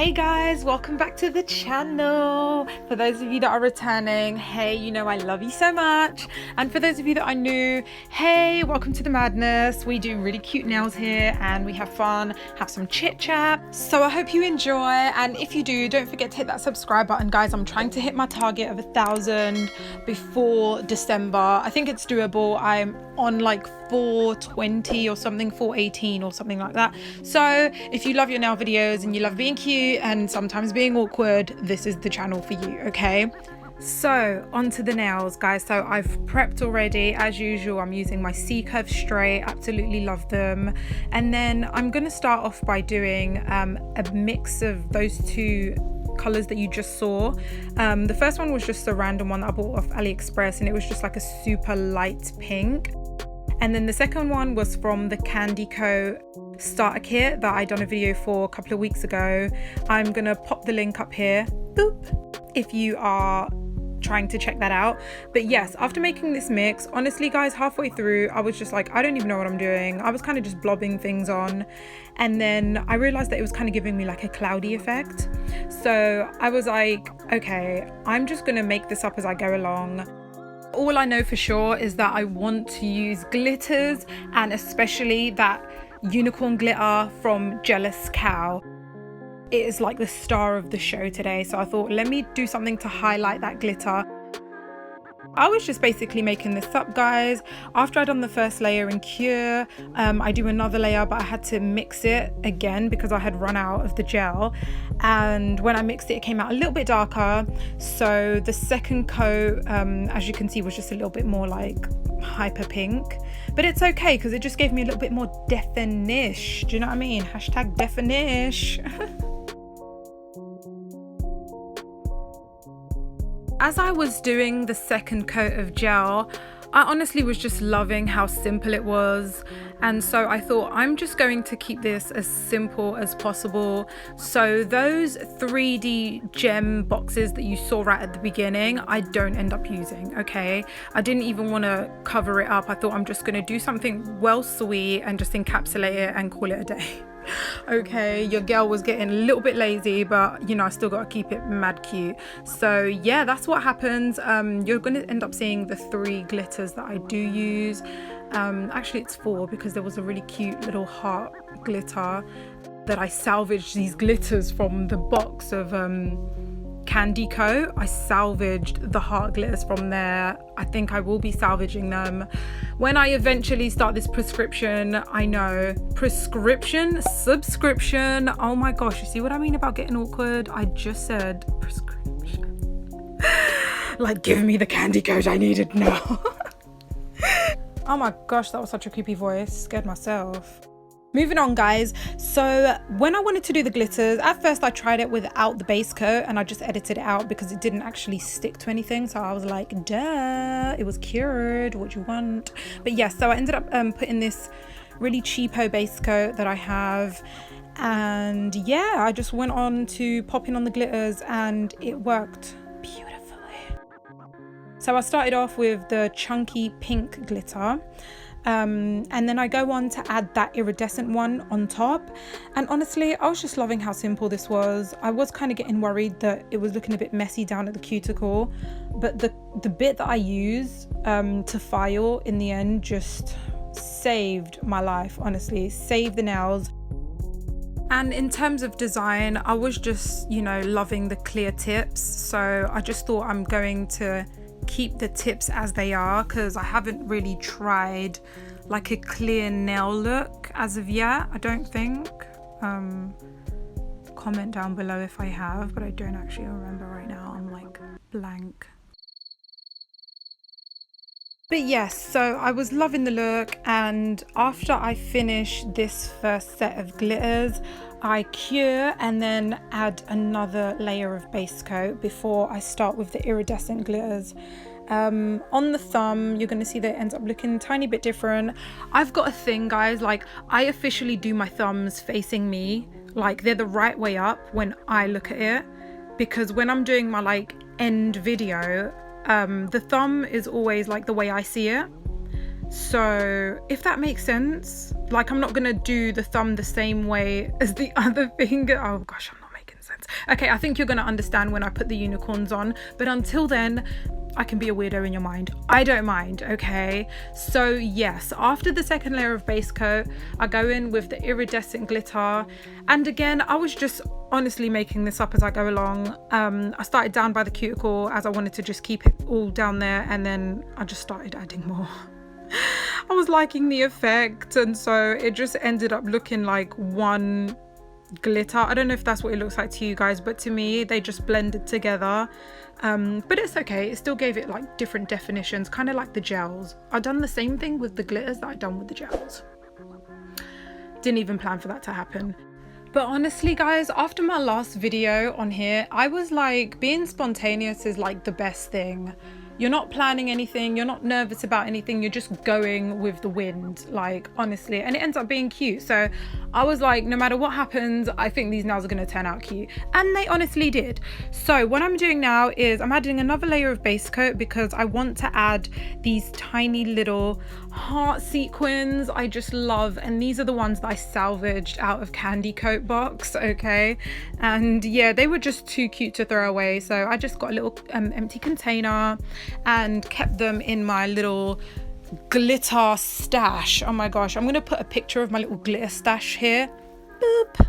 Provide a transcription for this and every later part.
Hey guys, welcome back to the channel. For those of you that are returning, hey, you know I love you so much. And for those of you that are new, hey, welcome to the madness. We do really cute nails here and we have fun, have some chit chat. So I hope you enjoy, and if you do, don't forget to hit that subscribe button, guys. I'm trying to hit my target of 1,000 before December. I think it's doable. I'm on like 420 or something, 418 or something like that. So if you love your nail videos and you love being cute and sometimes being awkward, this is the channel for you, okay? So onto the nails, guys. So I've prepped already as usual. I'm using my 𝘕𝑢𝑁ℎ straight, absolutely love them. And then I'm going to start off by doing a mix of those two colors that you just saw. The first one was just a random one that I bought off AliExpress, and it was just like a super light pink. And then the second one was from the 𝘠𝘠𝑢𝑁ℎ starter kit that I done a video for a couple of weeks ago. I'm gonna pop the link up here, boop, if you are trying to check that out. But yes, after making this mix, honestly guys, halfway through I was just like, I don't even know what I'm doing. I was kind of just blobbing things on, and then I realized that it was kind of giving me like a cloudy effect. So I was like, okay, I'm just gonna make this up as I go along. All I know for sure is that I want to use glitters, and especially that unicorn glitter from Gelous cow. It is like the star of the show today, so I thought, let me do something to highlight that glitter. I was just basically making this up, guys. After I'd done the first layer in Cure, I do another layer, but I had to mix it again because I had run out of the gel. And when I mixed it, it came out a little bit darker. So the second coat, as you can see, was just a little bit more like hyper pink. But it's okay because it just gave me a little bit more definish. Do you know what I mean? Hashtag definish. As I was doing the second coat of gel, I honestly was just loving how simple it was. And so I thought, I'm just going to keep this as simple as possible. So those 3D gem boxes that you saw right at the beginning, I don't end up using, okay? I didn't even want to cover it up. I thought I'm just going to do something well sweet and just encapsulate it and call it a day. Okay, your girl was getting a little bit lazy, but you know, I still got to keep it mad cute. So yeah, that's what happens. You're going to end up seeing the 3 glitters that I do use. Actually it's 4 because there was a really cute little heart glitter that I salvaged these glitters from the box of 𝘠𝘠𝑢𝑁ℎ. I salvaged the heart glitters from there. I think I will be salvaging them when I eventually start this prescription. I know, subscription. Oh my gosh, you see what I mean about getting awkward? I just said prescription. Like, give me the candy code I needed now. Oh my gosh, that was such a creepy voice. Scared myself. Moving on, guys. So when I wanted to do the glitters, at first I tried it without the base coat and I just edited it out because it didn't actually stick to anything. So I was like, duh, it was cured, what do you want? But yes, so I ended up putting this really cheapo base coat that I have, and yeah, I just went on to popping on the glitters and it worked beautifully. So I started off with the chunky pink glitter. And then I go on to add that iridescent one on top, and honestly I was just loving how simple this was. I was kind of getting worried that it was looking a bit messy down at the cuticle, but the bit that I use to file in the end just saved my life. Honestly, saved the nails. And in terms of design, I was just, you know, loving the clear tips, so I just thought I'm going to keep the tips as they are because I haven't really tried like a clear nail look as of yet, I don't think. Comment down below if I have, but I don't actually remember right now. I'm like blank. But yes, so I was loving the look, and after I finish this first set of glitters, I cure and then add another layer of base coat before I start with the iridescent glitters. On the thumb, you're going to see that it ends up looking a tiny bit different. I've got a thing, guys, like I officially do my thumbs facing me, like they're the right way up when I look at it, because when I'm doing my like end video, the thumb is always like the way I see it. So if that makes sense, like I'm not gonna do the thumb the same way as the other finger. Oh gosh, I'm not making sense. sense. Okay, I think you're gonna understand when I put the unicorns on, but until then, I can be a weirdo in your mind. I don't mind, okay? So yes, after the second layer of base coat, I go in with the iridescent glitter. And again, I was just honestly making this up as I go along. I started down by the cuticle as I wanted to just keep it all down there, and then I just started adding more. I was liking the effect, and so it just ended up looking like one glitter. I don't know if that's what it looks like to you guys, but to me they just blended together. But it's okay, it still gave it like different definitions, kind of like the gels. I've done the same thing with the glitters that I've done with the gels. Didn't even plan for that to happen. But honestly guys, after my last video on here, I was like, being spontaneous is like the best thing. You're not planning anything, you're not nervous about anything, you're just going with the wind, like honestly, and it ends up being cute. So I was like, no matter what happens, I think these nails are going to turn out cute, and they honestly did. So what I'm doing now is I'm adding another layer of base coat because I want to add these tiny little heart sequins I just love, and these are the ones that I salvaged out of Candy Coat box, okay? And yeah, they were just too cute to throw away, so I just got a little empty container and kept them in my little glitter stash. Oh my gosh, I'm gonna put a picture of my little glitter stash here. Boop.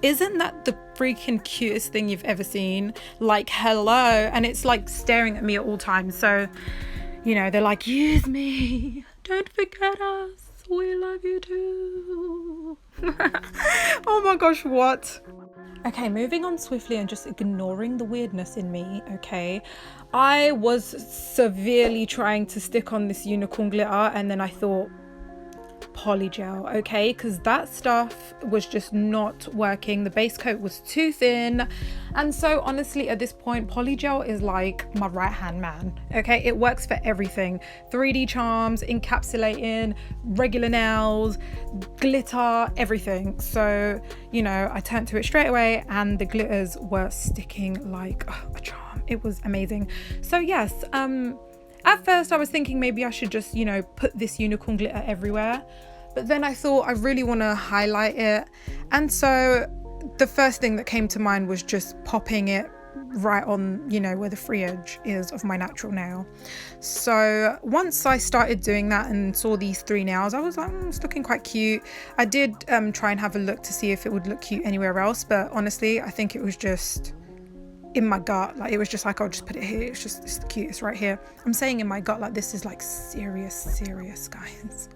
Isn't that the freaking cutest thing you've ever seen? Like, hello. And it's like staring at me at all times, so you know, they're like, use me, don't forget us, we love you too. Oh my gosh, what? Okay, moving on swiftly and just ignoring the weirdness in me, okay? I was severely trying to stick on this unicorn glitter, and then I thought, Polygel, okay? Because that stuff was just not working. The base coat was too thin. And so honestly, at this point, Polygel is like my right-hand man, okay? It works for everything. 3D charms, encapsulating, regular nails, glitter, everything. So, you know, I turned to it straight away, and the glitters were sticking like a charm. It was amazing. So yes, at first I was thinking maybe I should just, you know, put this unicorn glitter everywhere, but then I thought I really want to highlight it, and so the first thing that came to mind was just popping it right on, you know, where the free edge is of my natural nail. So once I started doing that and saw these three nails, I was like, it's looking quite cute. I did try and have a look to see if it would look cute anywhere else, but honestly I think it was just in my gut, like it was just like, I'll just put it here, it's just, it's the cutest right here. I'm saying in my gut like this is like serious guys.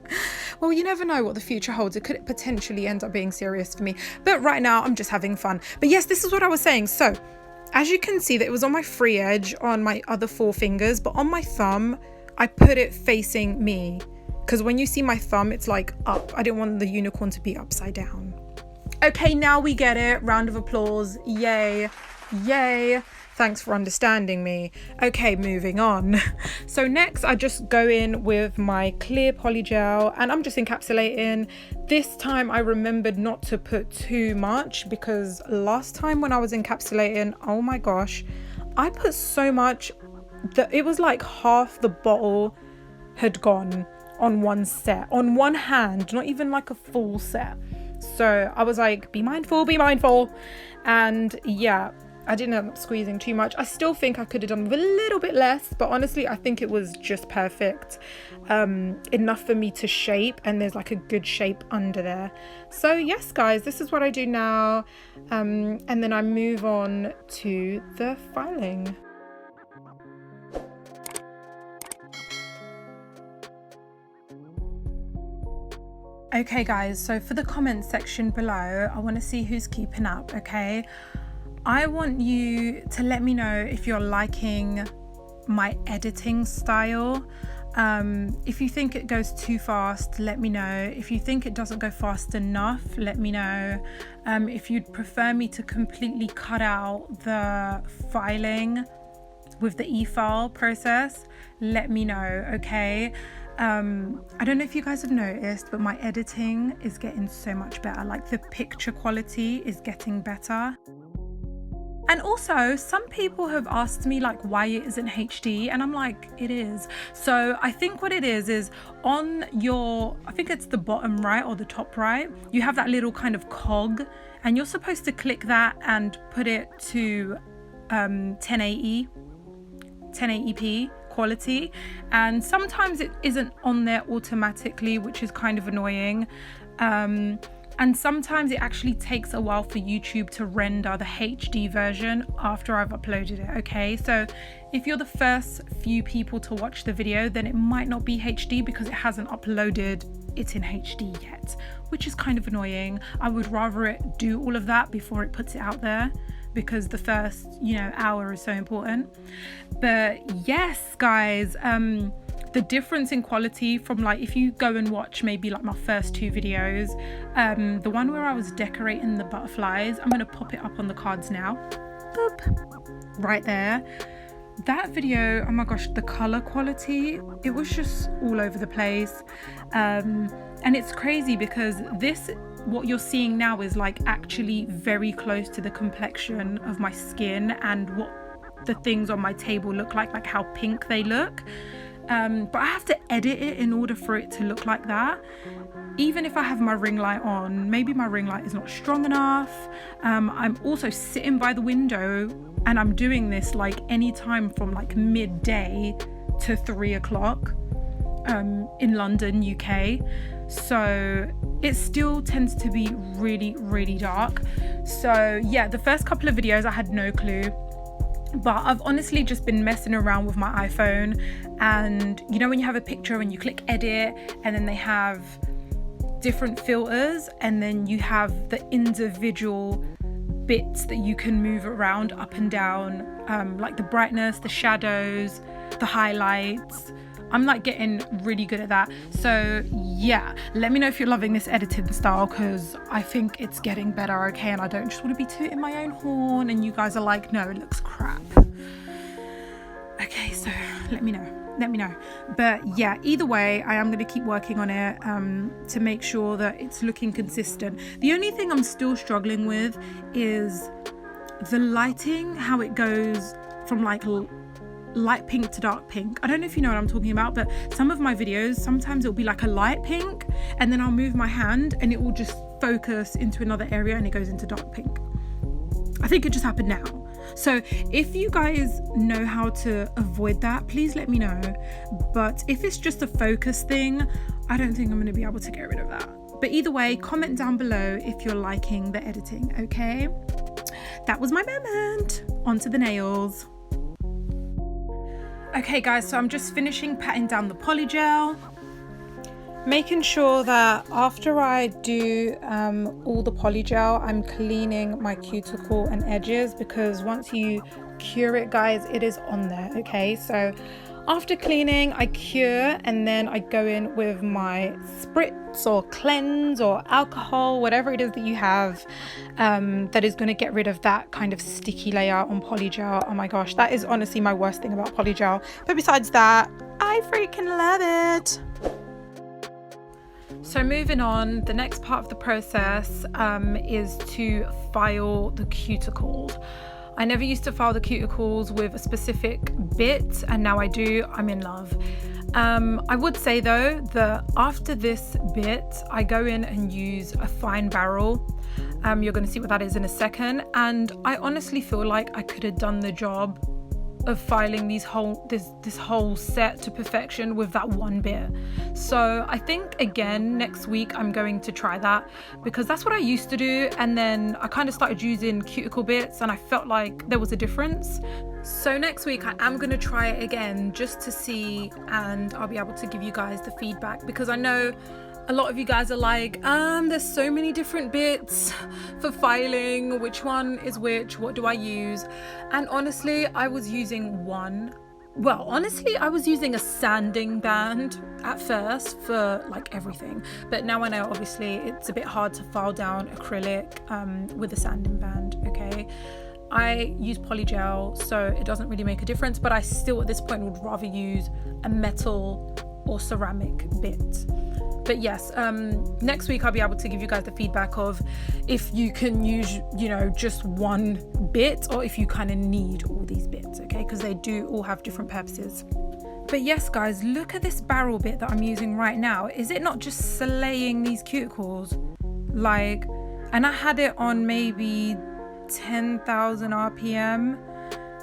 Well, you never know what the future holds. It could potentially end up being serious for me, but right now I'm just having fun. But yes, this is what I was saying. So as you can see, that it was on my free edge on my other four fingers, but on my thumb I put it facing me, because when you see my thumb it's like up. I didn't want the unicorn to be upside down. Okay, now we get it. Round of applause. Yay. Yay, thanks for understanding me. Okay, moving on. So next I just go in with my clear polygel and I'm just encapsulating. This time I remembered not to put too much, because last time when I was encapsulating, oh my gosh, I put so much that it was like half the bottle had gone on one set, on one hand, not even like a full set. So I was like, be mindful, and yeah, I didn't end up squeezing too much. I still think I could have done with a little bit less, but honestly I think it was just perfect, enough for me to shape, and there's like a good shape under there. So yes guys, this is what I do now, and then I move on to the filing. Okay guys, so for the comment section below, I want to see who's keeping up, okay? I want you to let me know if you're liking my editing style. If you think it goes too fast, let me know. If you think it doesn't go fast enough, let me know. If you'd prefer me to completely cut out the filing with the e-file process, let me know, okay? I don't know if you guys have noticed, but my editing is getting so much better. Like the picture quality is getting better. And also, some people have asked me like why it isn't HD, and I'm like, it is. So I think what it is on your, I think it's the bottom right or the top right, you have that little kind of cog, and you're supposed to click that and put it to 1080p quality, and sometimes it isn't on there automatically, which is kind of annoying. And sometimes it actually takes a while for YouTube to render the HD version after I've uploaded it, okay? So if you're the first few people to watch the video, then it might not be HD because it hasn't uploaded it in HD yet, which is kind of annoying. I would rather it do all of that before it puts it out there, because the first, hour is so important. But yes, guys, the difference in quality from like, if you go and watch maybe like my first 2 videos, the one where I was decorating the butterflies, I'm going to pop it up on the cards now. Boop. Right there. That video, oh my gosh, the color quality, it was just all over the place. And it's crazy because what you're seeing now is like actually very close to the complexion of my skin and what the things on my table look like how pink they look. But I have to edit it in order for it to look like that. Even if I have my ring light on, maybe my ring light is not strong enough. I'm also sitting by the window, and I'm doing this like anytime from like midday to 3 o'clock in London, UK. So it still tends to be really, really dark. So yeah, the first couple of videos I had no clue. But I've honestly just been messing around with my iPhone, and when you have a picture and you click edit, and then they have different filters, and then you have the individual bits that you can move around up and down, like the brightness, the shadows, the highlights. I'm like getting really good at that. So yeah, let me know if you're loving this editing style, because I think it's getting better, okay? And I don't just want to be tooting my own horn and you guys are like, no, it looks crap. Okay, so let me know. But yeah, either way, I am going to keep working on it to make sure that it's looking consistent. The only thing I'm still struggling with is the lighting, how it goes from like light pink to dark pink. I don't know if you know what I'm talking about, but some of my videos, sometimes it'll be like a light pink, and then I'll move my hand and it will just focus into another area and it goes into dark pink. I think it just happened now. So if you guys know how to avoid that, please let me know. But if it's just a focus thing, I don't think I'm going to be able to get rid of that. But either way, comment down below if you're liking the editing, okay? That was my moment. On to the nails. Okay guys, so I'm just finishing patting down the Polygel, making sure that after I do all the Polygel, I'm cleaning my cuticle and edges, because once you cure it, guys, it is on there, okay? So after cleaning, I cure, and then I go in with my spritz or cleanse or alcohol, whatever it is that you have, that is going to get rid of that kind of sticky layer on Polygel. Oh my gosh, that is honestly my worst thing about Polygel. But besides that, I freaking love it. So moving on, the next part of the process is to file the cuticles. I never used to file the cuticles with a specific bit, and now I do. I'm in love. I would say though that after this bit, I go in and use a fine barrel. You're going to see what that is in a second, and I honestly feel like I could have done the job of filing this whole set to perfection with that one bit. So I think again next week I'm going to try that, because that's what I used to do, and then I kind of started using cuticle bits and I felt like there was a difference. So next week I am going to try it again just to see, and I'll be able to give you guys the feedback, because I know a lot of you guys are like, there's so many different bits for filing, which one is which, what do I use? And honestly, I was using I was using a sanding band at first for like everything, but now I know obviously it's a bit hard to file down acrylic with a sanding band, okay? I use Polygel, so it doesn't really make a difference, but I still at this point would rather use a metal or ceramic bit. But yes, next week I'll be able to give you guys the feedback of if you can use, you know, just one bit, or if you kind of need all these bits, okay, because they do all have different purposes. But yes guys, look at this barrel bit that I'm using right now. Is it not just slaying these cuticles? Like, and I had it on maybe 10,000 RPM,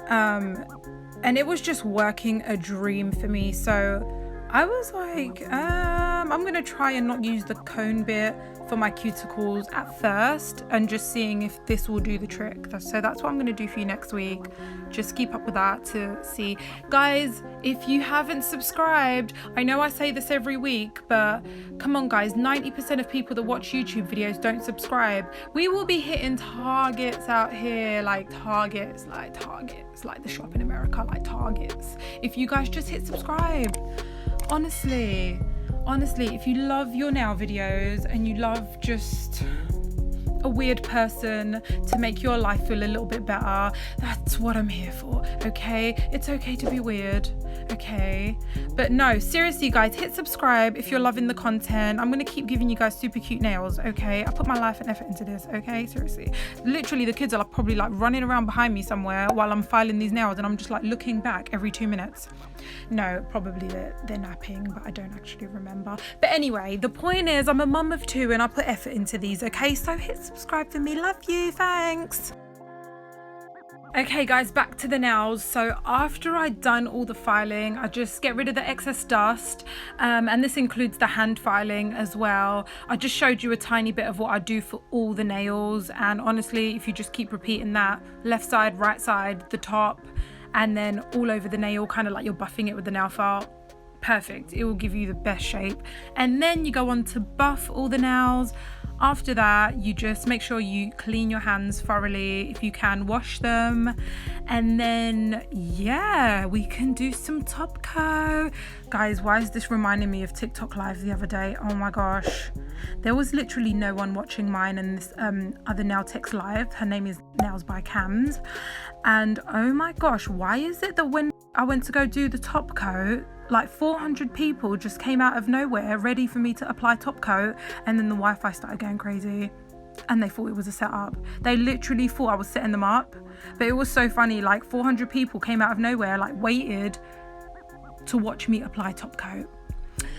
and it was just working a dream for me. So I was like, I'm gonna try and not use the cone bit for my cuticles at first, and just seeing if this will do the trick. So that's what I'm gonna do for you next week. Just keep up with that to see. Guys, if you haven't subscribed, I know I say this every week, but come on guys, 90% of people that watch YouTube videos don't subscribe. We will be hitting targets out here, like targets, like the shop in America, like targets. If you guys just hit subscribe. Honestly, if you love your nail videos and you love just a weird person to make your life feel a little bit better, that's what I'm here for, okay? It's okay to be weird, okay? But no, seriously guys, hit subscribe if you're loving the content. I'm gonna keep giving you guys super cute nails, okay? I put my life and effort into this, okay? Seriously, literally the kids are like probably like running around behind me somewhere while I'm filing these nails, and I'm just like looking back every 2 minutes. No, probably they're napping, but I don't actually remember. But anyway, the point is I'm a mum of 2 and I put effort into these, okay? So hit subscribe for me. Love you. Thanks. Okay guys, back to the nails. So after I'd done all the filing, I just get rid of the excess dust, and this includes the hand filing as well. I just showed you a tiny bit of what I do for all the nails, and honestly, if you just keep repeating that, left side, right side, the top, and then all over the nail, kind of like you're buffing it with the nail file, perfect. It will give you the best shape. And then you go on to buff all the nails. After that, you just make sure you clean your hands thoroughly. If you can, wash them. And then, yeah, we can do some top coat. Guys, why is this reminding me of TikTok live the other day? Oh my gosh. There was literally no one watching mine and this other nail tech's live. Her name is Nails by Cams. And oh my gosh, why is it that when I went to go do the top coat, like 400 people just came out of nowhere ready for me to apply top coat, and then the Wi-Fi started going crazy and they thought it was a setup. They literally thought I was setting them up. But it was so funny, like 400 people came out of nowhere, like waited to watch me apply top coat.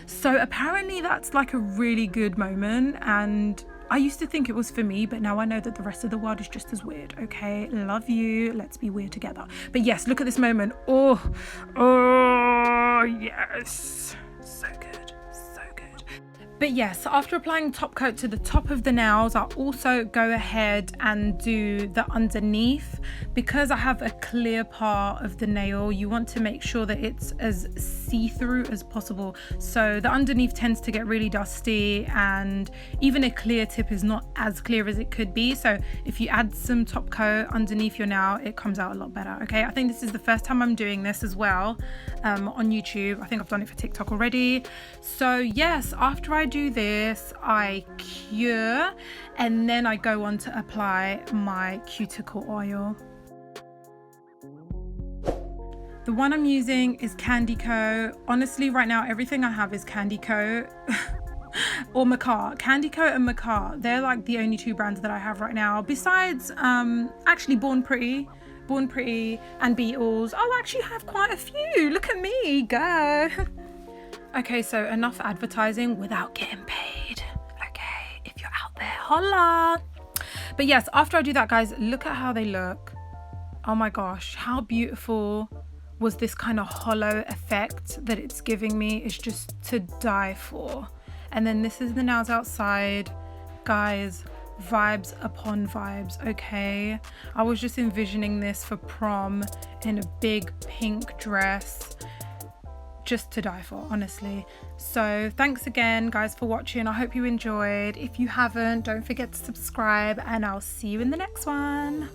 So apparently that's like a really good moment, and I used to think it was for me, but now I know that the rest of the world is just as weird, okay? Love you. Let's be weird together. But yes, look at this moment. Oh, yes. So good. So good. But yes, after applying top coat to the top of the nails, I'll also go ahead and do the underneath. Because I have a clear part of the nail, you want to make sure that it's as see-through as possible. So the underneath tends to get really dusty, and even a clear tip is not as clear as it could be. So if you add some top coat underneath your nail, it comes out a lot better, okay? I think this is the first time I'm doing this as well on YouTube. I think I've done it for TikTok already. So yes, after I do this, I cure, and then I go on to apply my cuticle oil. The one I'm using is 𝘠𝘠𝘠𝘕. Honestly, right now, everything I have is 𝘠𝘠𝘠𝘠 or 𝘠𝑚𝑐𝑎. 𝘠𝘠𝘠𝘠 and 𝘠𝑚𝑐𝑎. They're like the only 2 brands that I have right now. Besides, actually Born Pretty and Beetles. Oh, I actually have quite a few. Look at me, go. Okay, so enough advertising without getting paid. Okay, if you're out there, holla. But yes, after I do that, guys, look at how they look. Oh my gosh, how beautiful was this kind of hollow effect that it's giving me. It's just to die for. And then this is the nails outside. Guys, vibes upon vibes, okay? I was just envisioning this for prom in a big pink dress. Just to die for, honestly. So thanks again, guys, for watching. I hope you enjoyed. If you haven't, don't forget to subscribe, and I'll see you in the next one.